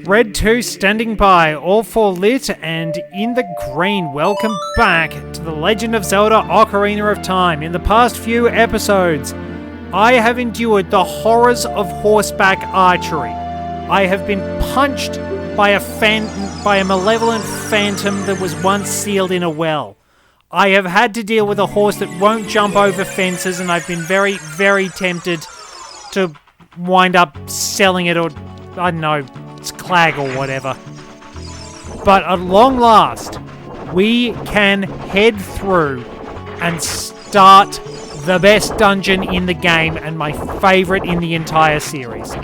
Red 2 standing by, all 4 lit and in the green. Welcome back to The Legend of Zelda Ocarina of Time. In the past few episodes, I have endured the horrors of horseback archery. I have been punched by a malevolent phantom that was once sealed in a well. I have had to deal with a horse that won't jump over fences, and I've been very, very tempted to wind up selling it, or I don't know, it's clag or whatever. But at long last, we can head through and start the best dungeon in the game and my favorite in the entire series.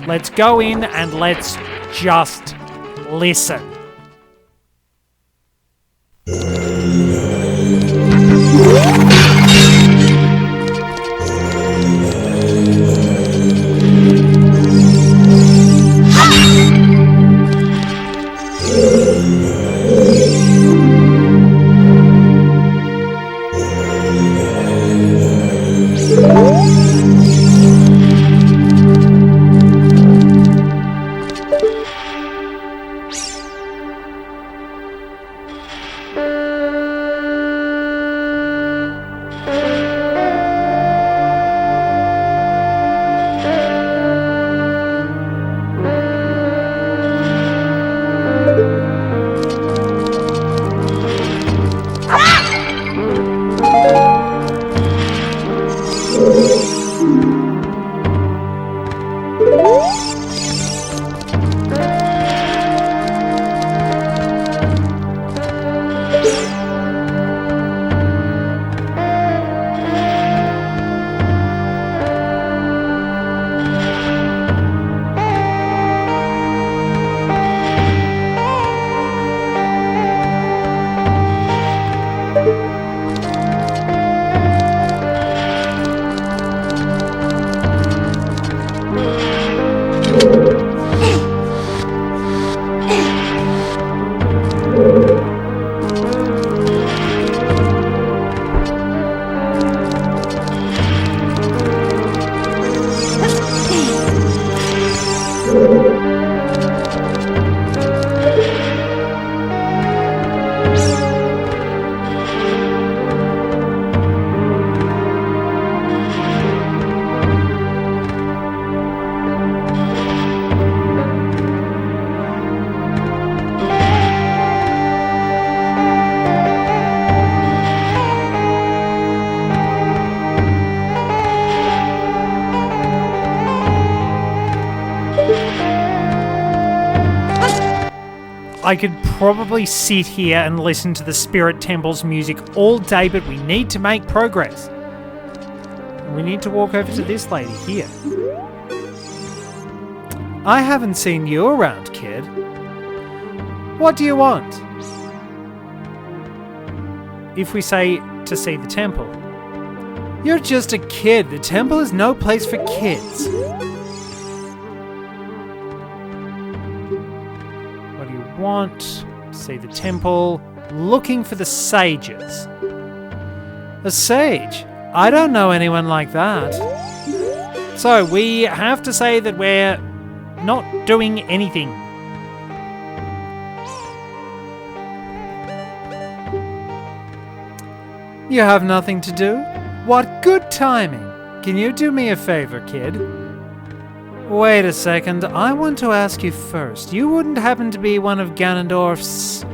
Let's go in and let's just listen. I could probably sit here and listen to the Spirit Temple's music all day, but we need to make progress. We need to walk over to this lady here. I haven't seen you around, kid. What do you want? If we say to see the temple. You're just a kid. The temple is no place for kids. Want to see the temple, looking for the sages. A sage? I don't know anyone like that. So we have to say that we're not doing anything. You have nothing to do? What good timing. Can you do me a favor, kid? Wait a second, I want to ask you first. You wouldn't happen to be one of Ganondorf's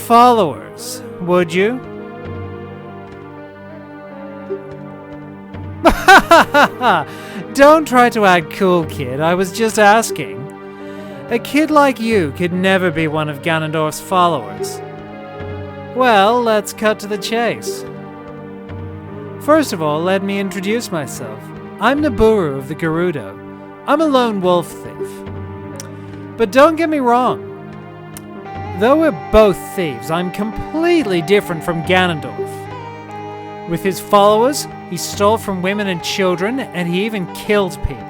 followers, would you? Don't try to act cool, kid. I was just asking. A kid like you could never be one of Ganondorf's followers. Well, let's cut to the chase. First of all, let me introduce myself. I'm Naburu of the Gerudo. I'm a lone wolf thief. But don't get me wrong. Though we're both thieves, I'm completely different from Ganondorf. With his followers, he stole from women and children, and he even killed people.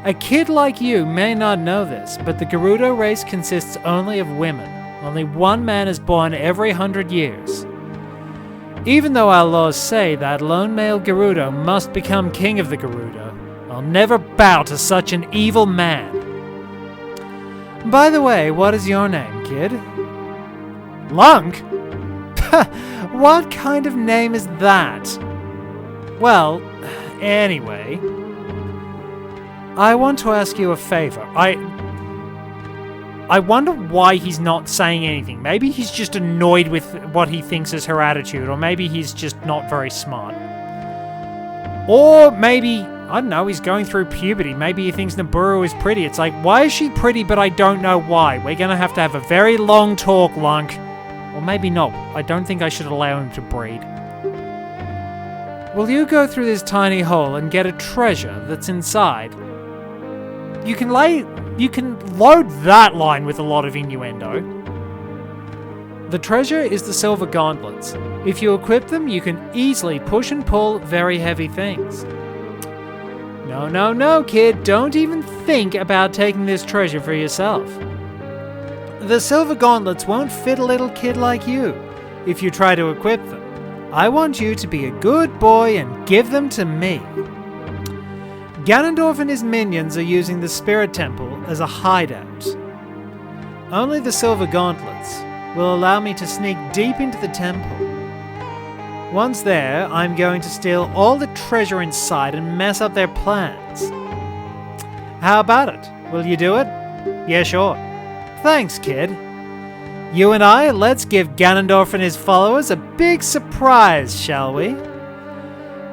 A kid like you may not know this, but the Gerudo race consists only of women. Only one man is born every 100 years. Even though our laws say that lone male Gerudo must become king of the Gerudo, I'll never bow to such an evil man. By the way, what is your name, kid? Lunk? What kind of name is that? Well, anyway, I want to ask you a favor. I wonder why he's not saying anything. Maybe he's just annoyed with what he thinks is her attitude, or maybe he's just not very smart. Or maybe, I don't know, he's going through puberty. Maybe he thinks Naburu is pretty. It's like, why is she pretty, but I don't know why? We're going to have a very long talk, Lunk. Or maybe not. I don't think I should allow him to breed. Will you go through this tiny hole and get a treasure that's inside? You can load that line with a lot of innuendo. The treasure is the silver gauntlets. If you equip them, you can easily push and pull very heavy things. No, kid. Don't even think about taking this treasure for yourself. The silver gauntlets won't fit a little kid like you if you try to equip them. I want you to be a good boy and give them to me. Ganondorf and his minions are using the Spirit Temple as a hideout. Only the silver gauntlets will allow me to sneak deep into the temple. Once there, I'm going to steal all the treasure inside and mess up their plans. How about it? Will you do it? Yeah, sure. Thanks, kid. You and I, let's give Ganondorf and his followers a big surprise, shall we?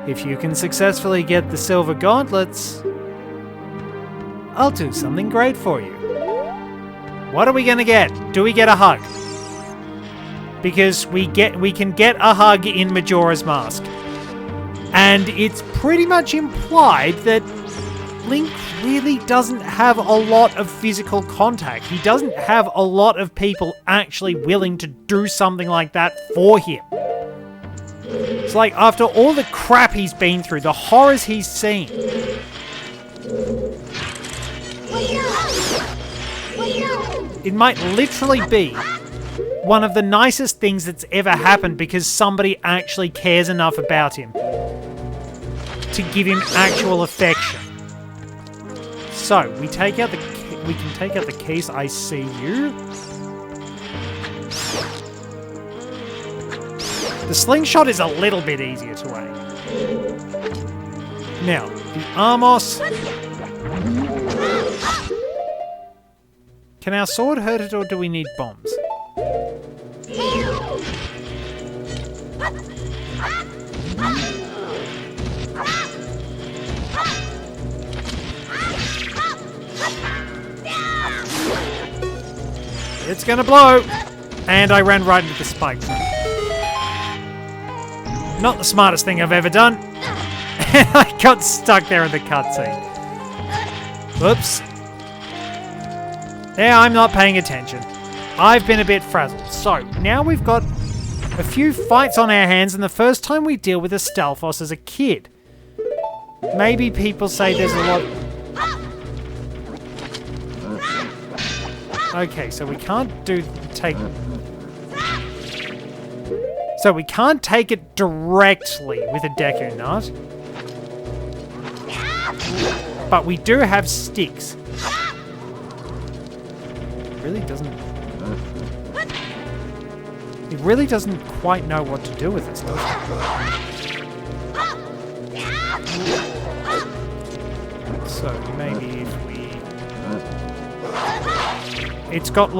If you can successfully get the silver gauntlets, I'll do something great for you. What are we gonna get? Do we get a hug? Because we can get a hug in Majora's Mask. And it's pretty much implied that Link really doesn't have a lot of physical contact. He doesn't have a lot of people actually willing to do something like that for him. It's like, after all the crap he's been through, the horrors he's seen, it might literally be one of the nicest things that's ever happened because somebody actually cares enough about him to give him actual affection. So, we can take out the case. I see you. The slingshot is a little bit easier to aim. Now, the Armos. Can our sword hurt it, or do we need bombs? It's gonna blow! And I ran right into the spikes. Not the smartest thing I've ever done. And I got stuck there in the cutscene. Oops. Yeah, I'm not paying attention. I've been a bit frazzled. So, now we've got a few fights on our hands, and the first time we deal with a Stalfos as a kid. Maybe people say there's a lot... Okay, so we can't take... So we can't take it directly with a Deku Nut. But we do have sticks. It really doesn't quite know what to do with this, does it? So maybe if we... It's got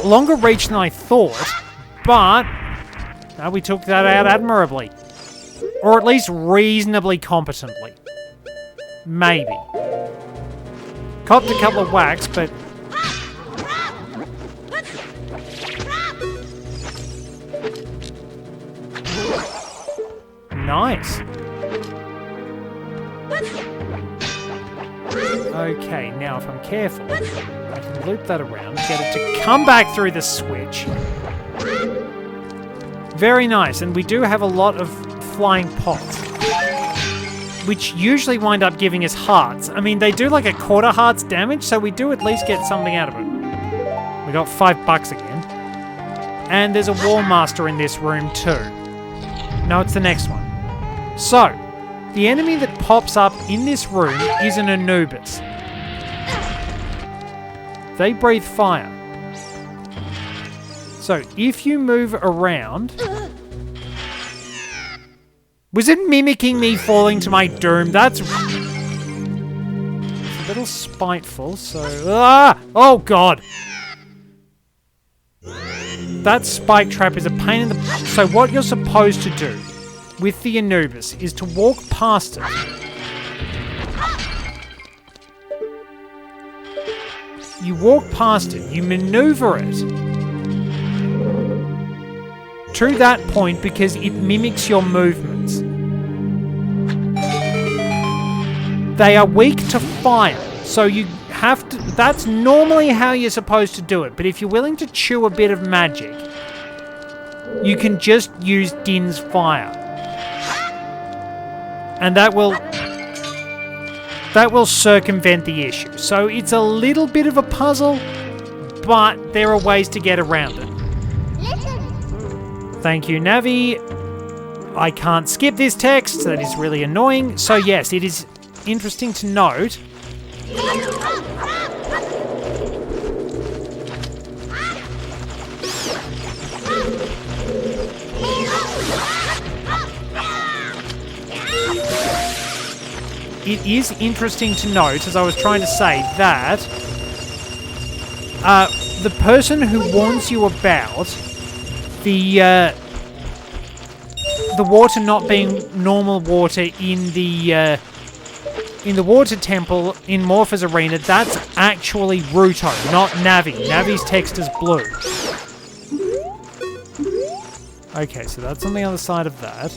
longer reach than I thought, but we took that out admirably. Or at least reasonably competently. Maybe. Copped a couple of whacks, but... Nice. Okay, now if I'm careful, I can loop that around, get it to come back through the switch. Very nice, and we do have a lot of flying pots, which usually wind up giving us hearts. I mean, they do like a quarter hearts damage, so we do at least get something out of it. We got $5 again. And there's a War Master in this room too. No, it's the next one. So, the enemy that pops up in this room is an Anubis. They breathe fire. So if you move around... Was it mimicking me falling to my doom? That's... It's a little spiteful, so... Ah! Oh, God! That spike trap is a pain in the... So what you're supposed to do with the Anubis is to walk past it. You walk past it, you maneuver it to that point because it mimics your movements. They are weak to fire, so you have to... That's normally how you're supposed to do it, but if you're willing to chew a bit of magic, you can just use Din's fire. And that will circumvent the issue. So it's a little bit of a puzzle, but there are ways to get around it. Thank you, Navi. I can't skip this text. That is really annoying. So yes, it is interesting to note. It is interesting to note, as I was trying to say, that the person who warns you about the water not being normal water in the water temple in Morpha's Arena, that's actually Ruto, not Navi. Navi's text is blue. Okay, so that's on the other side of that.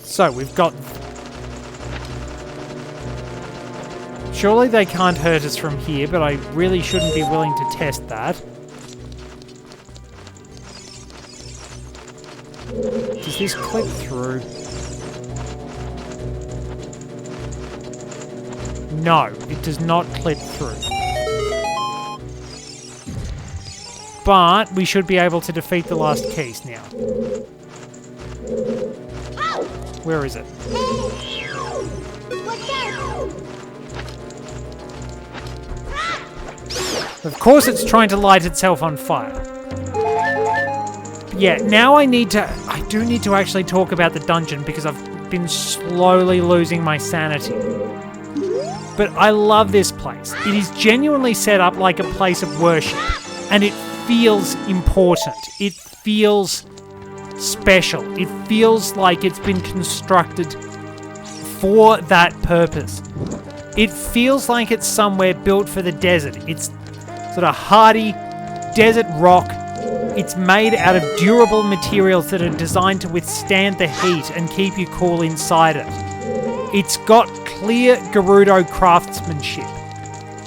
So we've got... Surely they can't hurt us from here, but I really shouldn't be willing to test that. Does this clip through? No, it does not clip through. But we should be able to defeat the last keys now. Where is it? Of course it's trying to light itself on fire. Yeah, now I do need to actually talk about the dungeon because I've been slowly losing my sanity. But I love this place. It is genuinely set up like a place of worship, and it feels important. It feels special. It feels like it's been constructed for that purpose. It feels like it's somewhere built for the desert. It's sort of hardy desert rock. It's made out of durable materials that are designed to withstand the heat and keep you cool inside it. It's got clear Gerudo craftsmanship.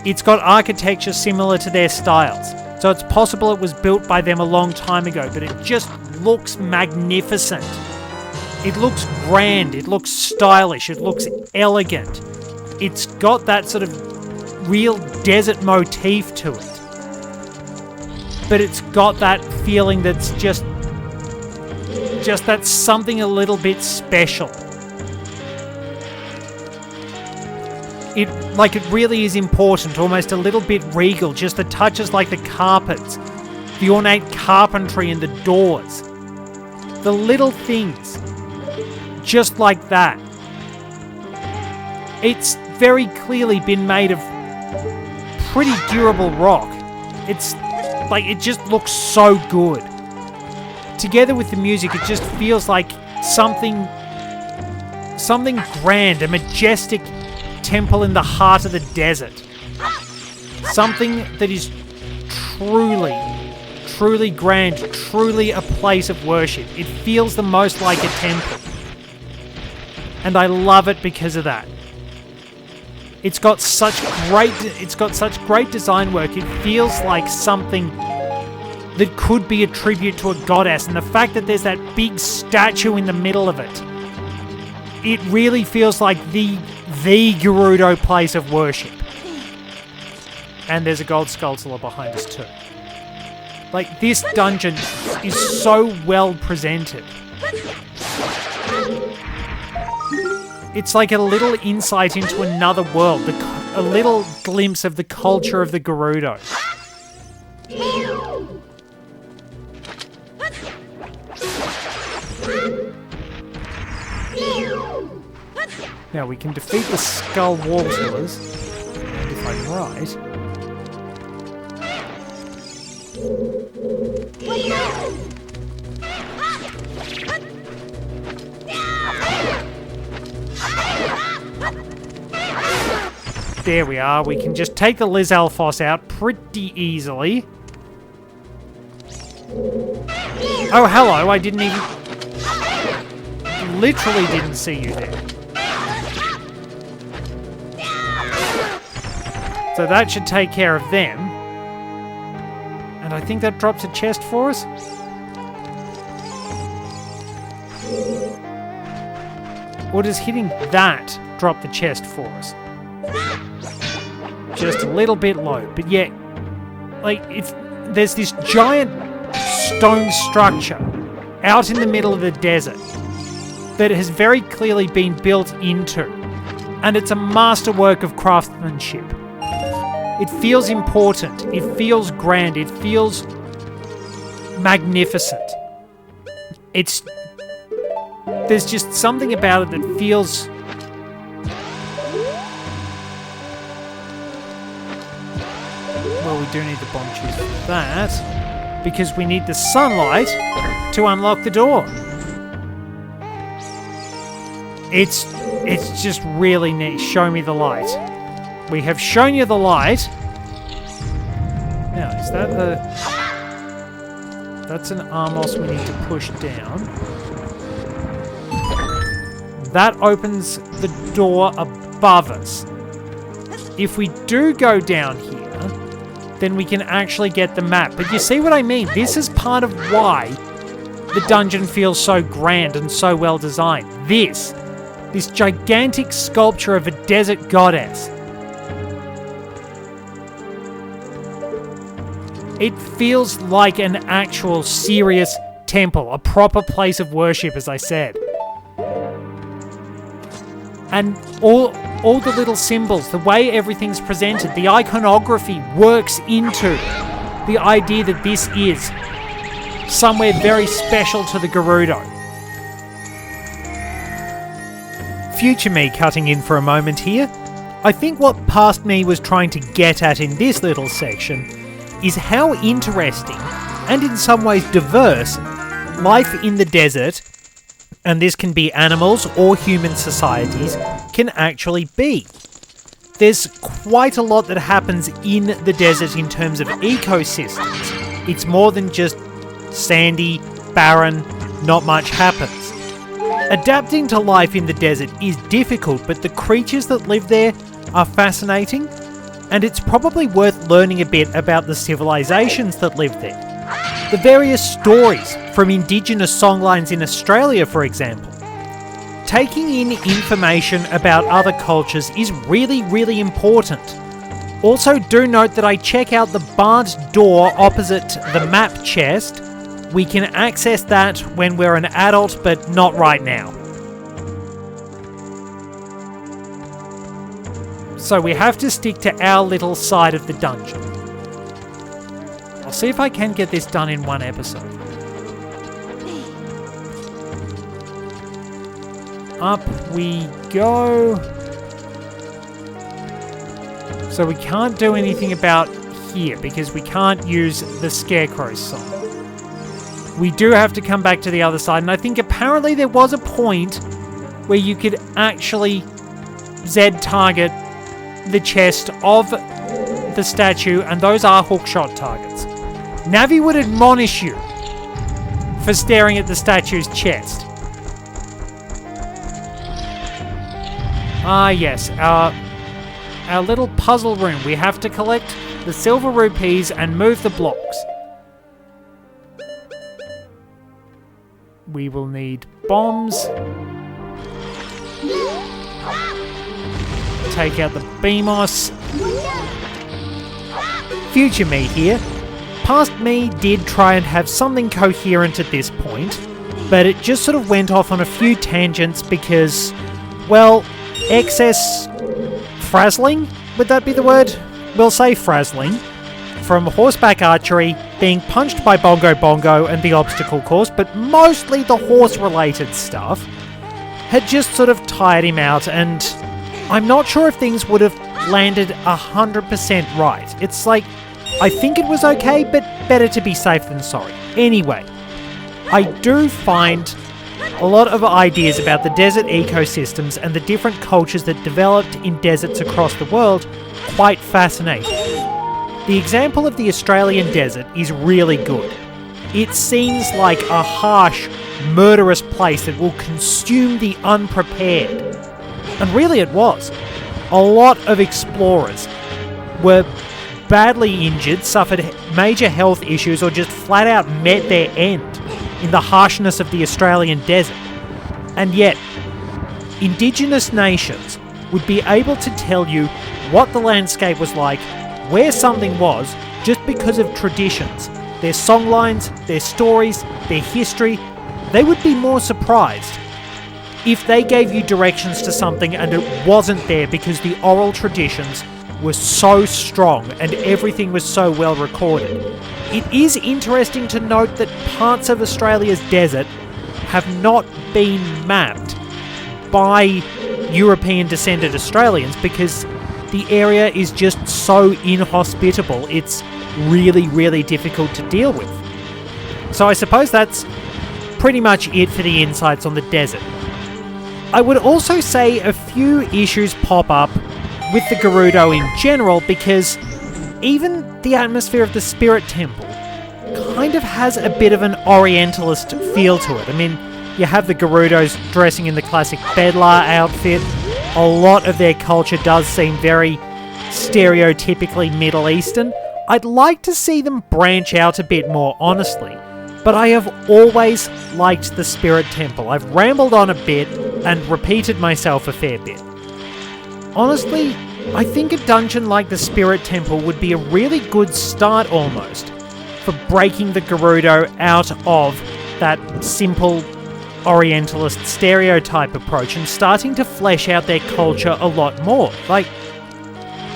It's got architecture similar to their styles. So it's possible it was built by them a long time ago, but it just looks magnificent. It looks grand, it looks stylish, it looks elegant. It's got that sort of real desert motif to it. But it's got that feeling that's just that's something a little bit special. It really is important, almost a little bit regal, just the touches like the carpets, the ornate carpentry in the doors. The little things, just like that. It's very clearly been made of pretty durable rock. It's like, it just looks so good. Together with the music, it just feels like something grand, a majestic temple in the heart of the desert. Something that is truly grand, truly a place of worship. It feels the most like a temple. And I love it because of that. It's got such great design work. It feels like something that could be a tribute to a goddess, and the fact that there's that big statue in the middle of it, it really feels like the Gerudo place of worship. And there's a gold sculpture behind us too. Like, this dungeon is so well presented. it's like a little insight into another world, a little glimpse of the culture of the Gerudo. Now we can defeat the skull wall killers, and if I'm right... There we are, we can just take the Lizalfos out pretty easily. Oh, hello, I didn't even... Literally didn't see you there. So that should take care of them. And I think that drops a chest for us. Or does hitting that drop the chest for us? Just a little bit low, but yet, like, there's this giant stone structure out in the middle of the desert that has very clearly been built into, and it's a masterwork of craftsmanship. It feels important, it feels grand, it feels magnificent. There's just something about it that feels... Well, we do need the bomb cheese for that, because we need the sunlight to unlock the door. It's just really neat. Show me the light. We have shown you the light. Now, is that the... That's an Armos we need to push down. That opens the door above us. If we do go down here, then we can actually get the map. But you see what I mean? This is part of why the dungeon feels so grand and so well designed. This gigantic sculpture of a desert goddess. It feels like an actual serious temple, a proper place of worship, as I said. And all the little symbols, the way everything's presented, the iconography works into the idea that this is somewhere very special to the Gerudo. Future me cutting in for a moment here. I think what past me was trying to get at in this little section is how interesting, and in some ways diverse, life in the desert, and this can be animals or human societies, can actually be. There's quite a lot that happens in the desert in terms of ecosystems. It's more than just sandy, barren, not much happens. Adapting to life in the desert is difficult, but the creatures that live there are fascinating, and it's probably worth learning a bit about the civilizations that live there. The various stories from indigenous songlines in Australia, for example. Taking in information about other cultures is really, really important. Also, do note that I check out the barred door opposite the map chest. We can access that when we're an adult, but not right now. So we have to stick to our little side of the dungeon. I'll see if I can get this done in one episode. Up we go. So we can't do anything about here because we can't use the Scarecrow sign. We do have to come back to the other side, and I think apparently there was a point where you could actually Z-target the chest of the statue, and those are hookshot targets. Navi would admonish you for staring at the statue's chest. Ah yes, our little puzzle room. We have to collect the silver rupees and move the blocks. We will need bombs. Take out the BMOS. Future me here. Past me did try and have something coherent at this point, but it just sort of went off on a few tangents because well, excess frazzling? Would that be the word? We'll say frazzling. From horseback archery, being punched by Bongo Bongo and the obstacle course, but mostly the horse-related stuff, had just sort of tired him out, and I'm not sure if things would have landed 100% right. It's like, I think it was okay, but better to be safe than sorry. Anyway, I do find a lot of ideas about the desert ecosystems and the different cultures that developed in deserts across the world quite fascinating. The example of the Australian desert is really good. It seems like a harsh, murderous place that will consume the unprepared. And really it was. A lot of explorers were badly injured, suffered major health issues, or just flat out met their end in the harshness of the Australian desert. And yet, Indigenous nations would be able to tell you what the landscape was like, where something was, just because of traditions, their songlines, their stories, their history. They would be more surprised if they gave you directions to something and it wasn't there because the oral traditions were so strong and everything was so well recorded. It is interesting to note that parts of Australia's desert have not been mapped by European descended Australians because the area is just so inhospitable. It's really, really difficult to deal with. So I suppose that's pretty much it for the insights on the desert. I would also say a few issues pop up with the Gerudo in general because even the atmosphere of the Spirit Temple kind of has a bit of an Orientalist feel to it. I mean, you have the Gerudos dressing in the classic Bedlar outfit. A lot of their culture does seem very stereotypically Middle Eastern. I'd like to see them branch out a bit more, honestly. But I have always liked the Spirit Temple. I've rambled on a bit and repeated myself a fair bit. Honestly, I think a dungeon like the Spirit Temple would be a really good start almost for breaking the Gerudo out of that simple Orientalist stereotype approach and starting to flesh out their culture a lot more. Like,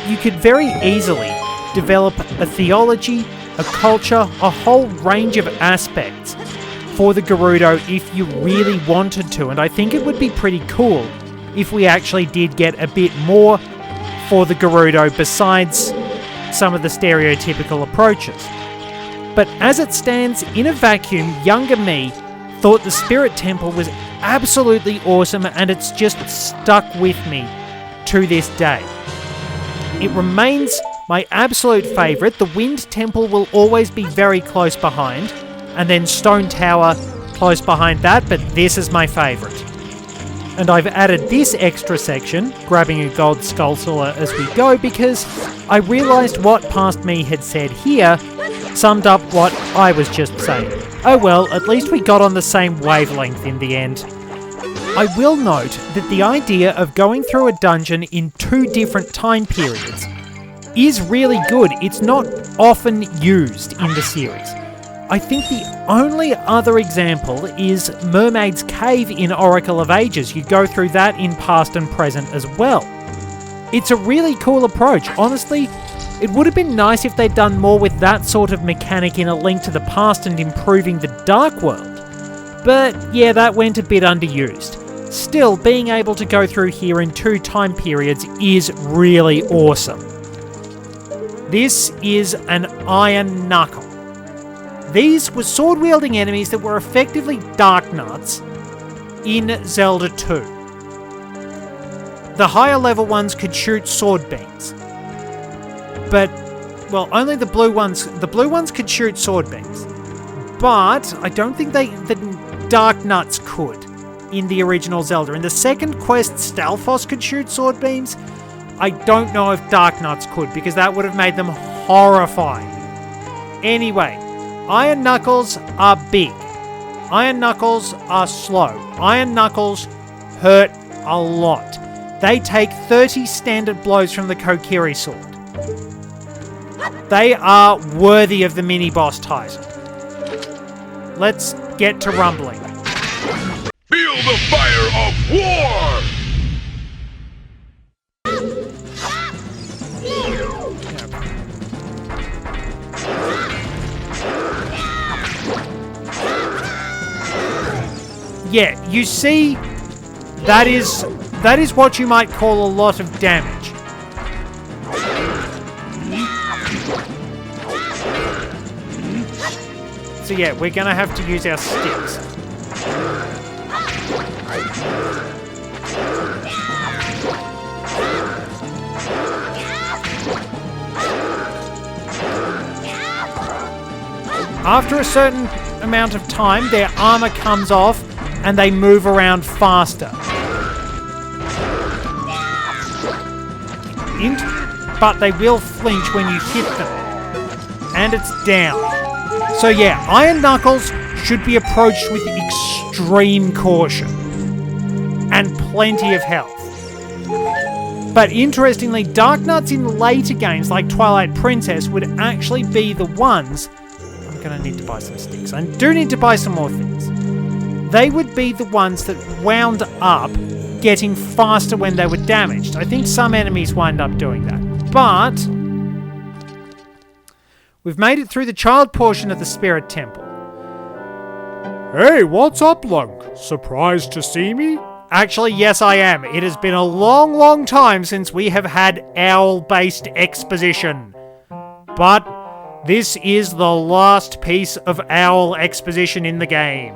you could very easily develop a theology, a culture, a whole range of aspects for the Gerudo if you really wanted to, and I think it would be pretty cool if we actually did get a bit more for the Gerudo besides some of the stereotypical approaches. But as it stands, in a vacuum, younger me thought the Spirit Temple was absolutely awesome, and it's just stuck with me to this day. It remains my absolute favourite. The Wind Temple will always be very close behind, and then Stone Tower close behind that, but this is my favourite. And I've added this extra section, grabbing a gold skulltula as we go, because I realised what Past Me had said here summed up what I was just saying. Oh well, at least we got on the same wavelength in the end. I will note that the idea of going through a dungeon in 2 different time periods is really good. It's not often used in the series. I think the only other example is Mermaid's Cave in Oracle of Ages. You go through that in past and present as well. It's a really cool approach. Honestly, it would have been nice if they'd done more with that sort of mechanic in A Link to the Past and improving the Dark World. But yeah, that went a bit underused. Still, being able to go through here in 2 time periods is really awesome. This is an Iron Knuckle. These were sword-wielding enemies that were effectively Dark Knuts in Zelda 2. The higher level ones could shoot sword beams. But, well, only the blue ones could shoot sword beams. But I don't think the Dark Knuts could in the original Zelda. In the second quest, Stalfos could shoot sword beams. I don't know if Dark Knuts could, because that would have made them horrifying. Anyway, Iron Knuckles are big. Iron Knuckles are slow. Iron Knuckles hurt a lot. They take 30 standard blows from the Kokiri sword. They are worthy of the mini-boss title. Let's get to rumbling. Feel the fire of war! Yeah, you see, that is what you might call a lot of damage. So yeah, we're gonna have to use our sticks. After a certain amount of time, their armor comes off and they move around faster. But they will flinch when you hit them. And it's down. So yeah, Iron Knuckles should be approached with extreme caution. And plenty of health. But interestingly, Dark Nuts in later games like Twilight Princess would actually be the ones... I'm going to need to buy some sticks. I do need to buy some more things. They would be the ones that wound up getting faster when they were damaged. I think some enemies wind up doing that. But we've made it through the child portion of the Spirit Temple. Hey, what's up, Lunk? Surprised to see me? Actually, yes, I am. It has been a long, long time since we have had owl-based exposition. But this is the last piece of owl exposition in the game.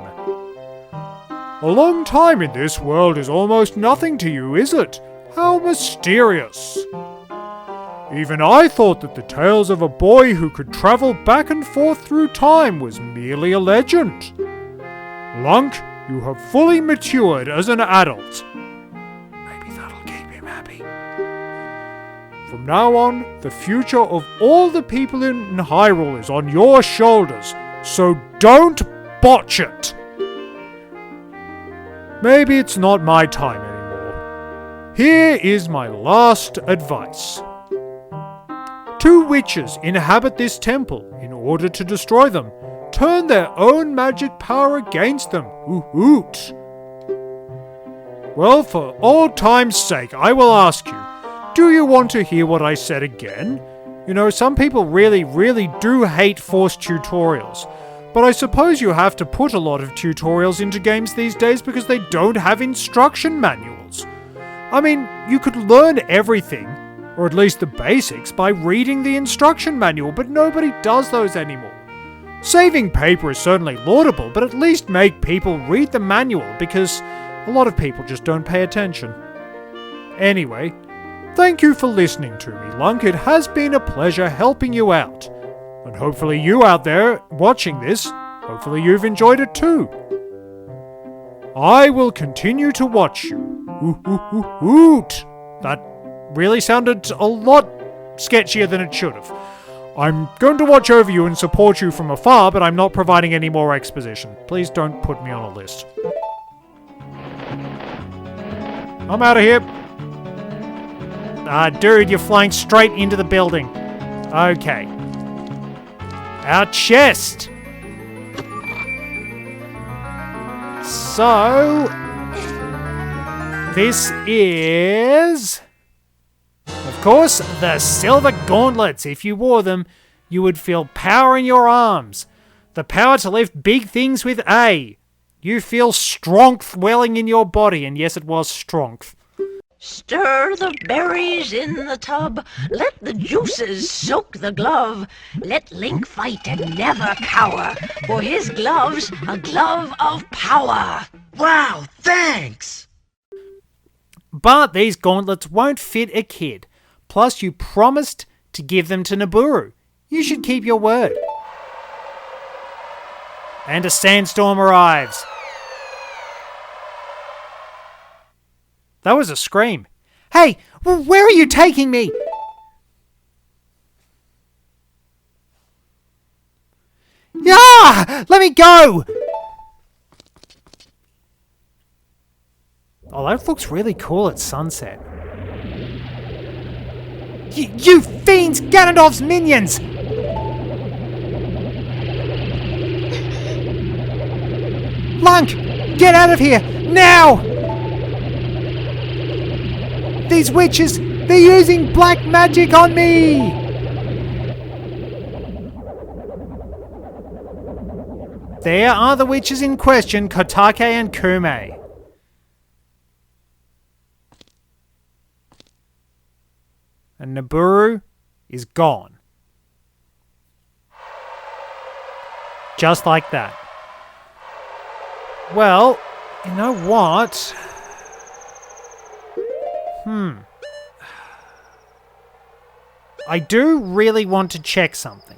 A long time in this world is almost nothing to you, is it? How mysterious. Even I thought that the tales of a boy who could travel back and forth through time was merely a legend. Lunk, you have fully matured as an adult. Maybe that'll keep him happy. From now on, the future of all the people in Hyrule is on your shoulders, so don't botch it. Maybe it's not my time anymore. Here is my last advice. 2 witches inhabit this temple. In order to destroy them, turn their own magic power against them. Hoot. Well, for old time's sake, I will ask you, do you want to hear what I said again? You know, some people really, really do hate forced tutorials. But I suppose you have to put a lot of tutorials into games these days because they don't have instruction manuals. I mean, you could learn everything, or at least the basics, by reading the instruction manual, but nobody does those anymore. Saving paper is certainly laudable, but at least make people read the manual because a lot of people just don't pay attention. Anyway, thank you for listening to me, Lunk. It has been a pleasure helping you out. And hopefully you out there watching this, hopefully you've enjoyed it too. I will continue to watch you. Hoot. That really sounded a lot sketchier than it should have. I'm going to watch over you and support you from afar, but I'm not providing any more exposition. Please don't put me on a list. I'm out of here. Dude, you're flying straight into the building. Okay. Our chest! So, this is, of course, the silver gauntlets. If you wore them, you would feel power in your arms. The power to lift big things with A. You feel strength welling in your body, and yes, it was strength. Stir the berries in the tub, let the juices soak the glove. Let Link fight and never cower, for his glove's a glove of power. Wow, thanks! But these gauntlets won't fit a kid. Plus, you promised to give them to Nabooru. You should keep your word. And a sandstorm arrives. That was a scream. Hey, where are you taking me? Yeah! Let me go! Oh, that looks really cool at sunset. You fiends! Ganondorf's minions! Lunk! Get out of here! Now! These witches, they're using black magic on me! There are the witches in question, Kotake and Kume. And Naburu is gone. Just like that. Well, you know what? I do really want to check something.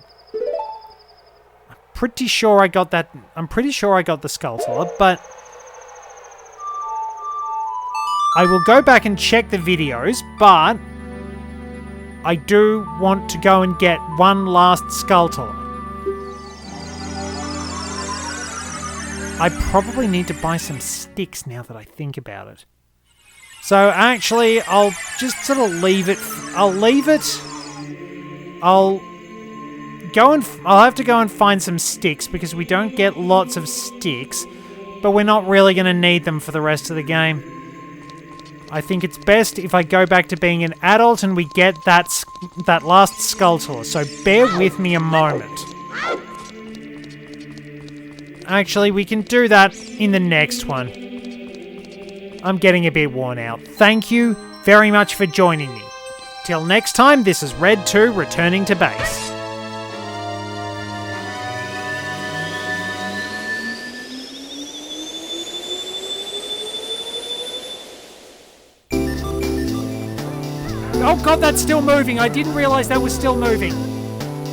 I'm pretty sure I got the Skulltula, but I will go back and check the videos, but I do want to go and get one last Skulltula. I probably need to buy some sticks now that I think about it. So actually, I'll just sort of leave it. I'll have to go and find some sticks because we don't get lots of sticks, but we're not really going to need them for the rest of the game. I think it's best if I go back to being an adult and we get that last Skulltula, so bear with me a moment. Actually, we can do that in the next one. I'm getting a bit worn out. Thank you very much for joining me. Till next time, this is Red 2 returning to base. Oh god, that's still moving. I didn't realize that was still moving.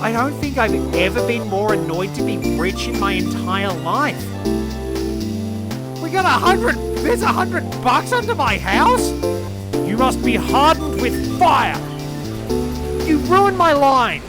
I don't think I've ever been more annoyed to be rich in my entire life. We got there's $100 under my house? You must be hardened with fire. You ruined my line.